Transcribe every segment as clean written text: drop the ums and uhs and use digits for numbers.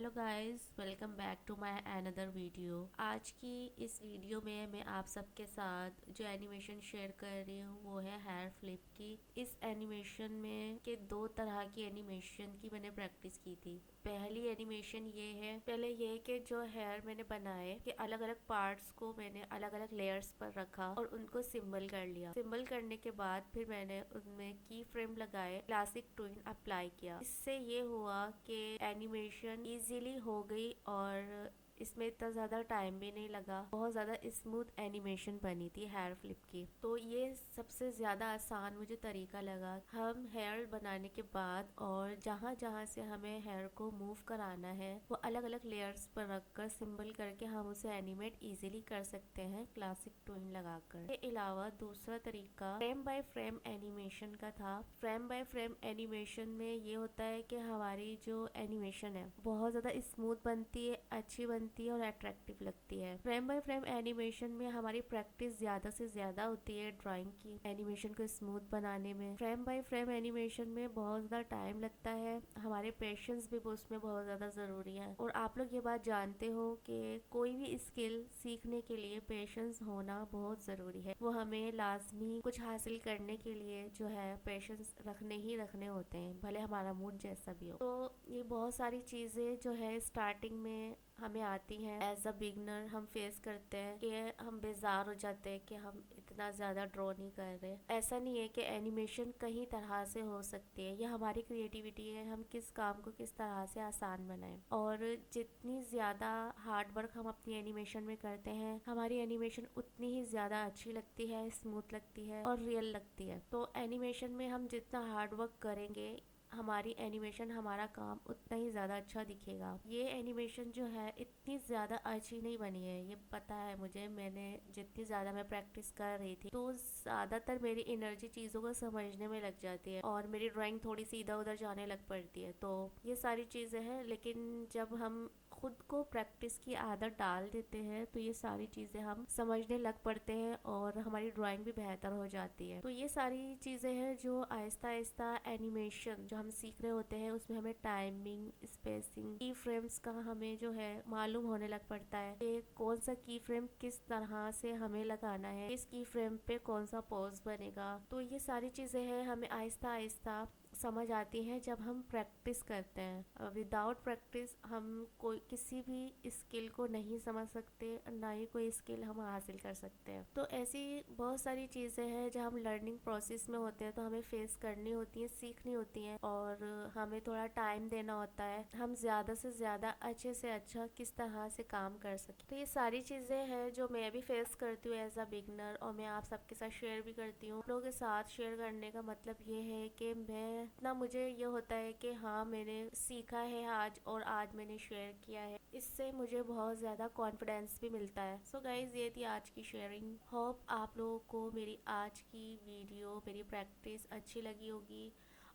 Hello guys, welcome back to my another video. आज की इस वीडियो में मैं आप सबके साथ जो एनिमेशन शेयर कर रही हूँ वो है हेयर फ्लिप की। इस एनिमेशन में के दो तरह की एनिमेशन की मैंने प्रैक्टिस की थी। पहली एनिमेशन ये है, पहले ये कि जो हेयर मैंने बनाए कि अलग अलग पार्ट्स को मैंने अलग अलग लेयर्स पर रखा और उनको सिंबल कर लिया। सिंबल करने के बाद फिर मैंने उनमें की फ्रेम लगाए, क्लासिक ट्विन अप्लाई किया। इससे ये हुआ कि एनिमेशन इजीली हो गई और इसमें इतना ज़्यादा टाइम भी नहीं लगा। बहुत ज़्यादा स्मूथ एनिमेशन बनी थी हेयर फ्लिप की। तो ये सबसे ज़्यादा आसान मुझे तरीका लगा। हम हेयर बनाने के बाद और जहाँ जहाँ से हमें हेयर को मूव कराना है वो अलग अलग लेयर्स पर रखकर सिंबल करके हम उसे एनिमेट इजीली कर सकते हैं क्लासिक ट्विन लगाकर। इसके अलावा दूसरा तरीका फ्रेम बाय फ्रेम एनिमेशन का था। फ्रेम बाय फ्रेम एनिमेशन में ये होता है कि हमारी जो एनिमेशन है बहुत ज़्यादा स्मूथ बनती है, अच्छी बनती है और अट्रैक्टिव लगती है। फ्रेम बाय फ्रेम एनिमेशन में हमारी प्रैक्टिस ज़्यादा से ज़्यादा होती है ड्राइंग की एनिमेशन को स्मूथ बनाने में। फ्रेम बाय फ्रेम एनिमेशन में बहुत ज़्यादा टाइम लगता है, हमारे पेशेंस भी उसमें बहुत ज़्यादा ज़रूरी है। और आप लोग ये बात जानते हो कि कोई भी स्किल सीखने के लिए पेशेंस होना बहुत ज़रूरी है। वो हमें लाजमी कुछ हासिल करने के लिए जो है पेशेंस रखने ही रखने होते हैं, भले हमारा मूड जैसा भी हो। तो ये बहुत सारी चीज़ें जो है स्टार्टिंग में हमें आती हैं। एज अ बिगनर हम फेस करते हैं कि हम बेजार हो जाते हैं कि हम इतना ज़्यादा ड्रॉ नहीं कर रहे। ऐसा नहीं है कि एनिमेशन कई तरह से हो सकती है, यह हमारी क्रिएटिविटी है, हम किस काम को किस तरह से आसान बनाएं। और जितनी ज़्यादा हार्ड वर्क हम अपनी एनिमेशन में करते हैं हमारी एनिमेशन उतनी ही ज़्यादा अच्छी लगती है, स्मूथ लगती है और रियल लगती है। तो एनिमेशन में हम जितना हार्ड वर्क करेंगे हमारी एनिमेशन, हमारा काम उतना ही ज़्यादा अच्छा दिखेगा। ये एनिमेशन जो है इतनी ज़्यादा अच्छी नहीं बनी है, ये पता है मुझे। मैंने जितनी ज़्यादा मैं प्रैक्टिस कर रही थी तो ज़्यादातर मेरी एनर्जी चीज़ों को समझने में लग जाती है और मेरी ड्राइंग थोड़ी सी इधर उधर जाने लग पड़ती है। तो ये सारी चीज़ें हैं, लेकिन जब हम खुद को प्रैक्टिस की आदत डाल देते हैं तो ये सारी चीज़ें हम समझने लग पड़ते हैं और हमारी ड्राइंग भी बेहतर हो जाती है। तो ये सारी चीज़ें हैं जो आहिस्ता आहिस्ता एनिमेशन जो हम सीख रहे होते हैं उसमें हमें टाइमिंग, स्पेसिंग, की फ्रेम्स का हमें जो है मालूम होने लग पड़ता है कि कौन सा की फ्रेम किस तरह से हमें लगाना है, किस की फ्रेम पे कौन सा पॉज बनेगा। तो ये सारी चीज़ें हैं हमें आहिस्ता आहिस्ता समझ आती हैं जब हम प्रैक्टिस करते हैं। विदाउट प्रैक्टिस हम कोई किसी भी स्किल को नहीं समझ सकते, ना ही कोई स्किल हम हासिल कर सकते हैं। तो ऐसी बहुत सारी चीज़ें हैं जब हम लर्निंग प्रोसेस में होते हैं तो हमें फेस करनी होती है, सीखनी होती हैं और हमें थोड़ा टाइम देना होता है हम ज़्यादा से ज़्यादा अच्छे से अच्छा किस तरह से काम कर सकें। तो ये सारी चीज़ें हैं जो मैं भी फेस करती हूँ एज अ बिगनर और मैं आप सबके साथ शेयर भी करती हूँ। लोगों के साथ शेयर करने का मतलब ये है कि मैं इतना मुझे ये होता है कि हाँ मैंने सीखा है आज और आज मैंने शेयर किया है, इससे मुझे बहुत ज़्यादा कॉन्फिडेंस भी मिलता है। सो गाइज ये थी आज की शेयरिंग। होप आप लोगों को मेरी आज की वीडियो, मेरी प्रैक्टिस अच्छी लगी होगी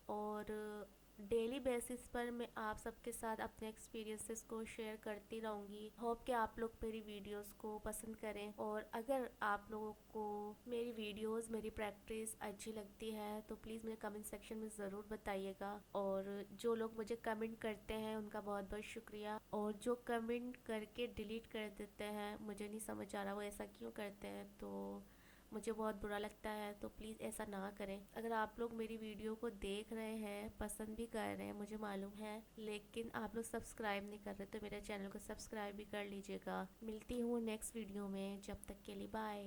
और डेली बेसिस पर मैं आप सबके साथ अपने एक्सपीरियंसेस को शेयर करती रहूँगी। होप कि आप लोग मेरी वीडियोस को पसंद करें और अगर आप लोगों को मेरी वीडियोस, मेरी प्रैक्टिस अच्छी लगती है तो प्लीज़ मेरे कमेंट सेक्शन में ज़रूर बताइएगा। और जो लोग मुझे कमेंट करते हैं उनका बहुत बहुत शुक्रिया, और जो कमेंट करके डिलीट कर देते हैं मुझे नहीं समझ आ रहा वो ऐसा क्यों करते हैं, तो मुझे बहुत बुरा लगता है। तो प्लीज़ ऐसा ना करें। अगर आप लोग मेरी वीडियो को देख रहे हैं, पसंद भी कर रहे हैं, मुझे मालूम है, लेकिन आप लोग सब्सक्राइब नहीं कर रहे तो मेरे चैनल को सब्सक्राइब भी कर लीजिएगा। मिलती हूँ नेक्स्ट वीडियो में, जब तक के लिए बाय।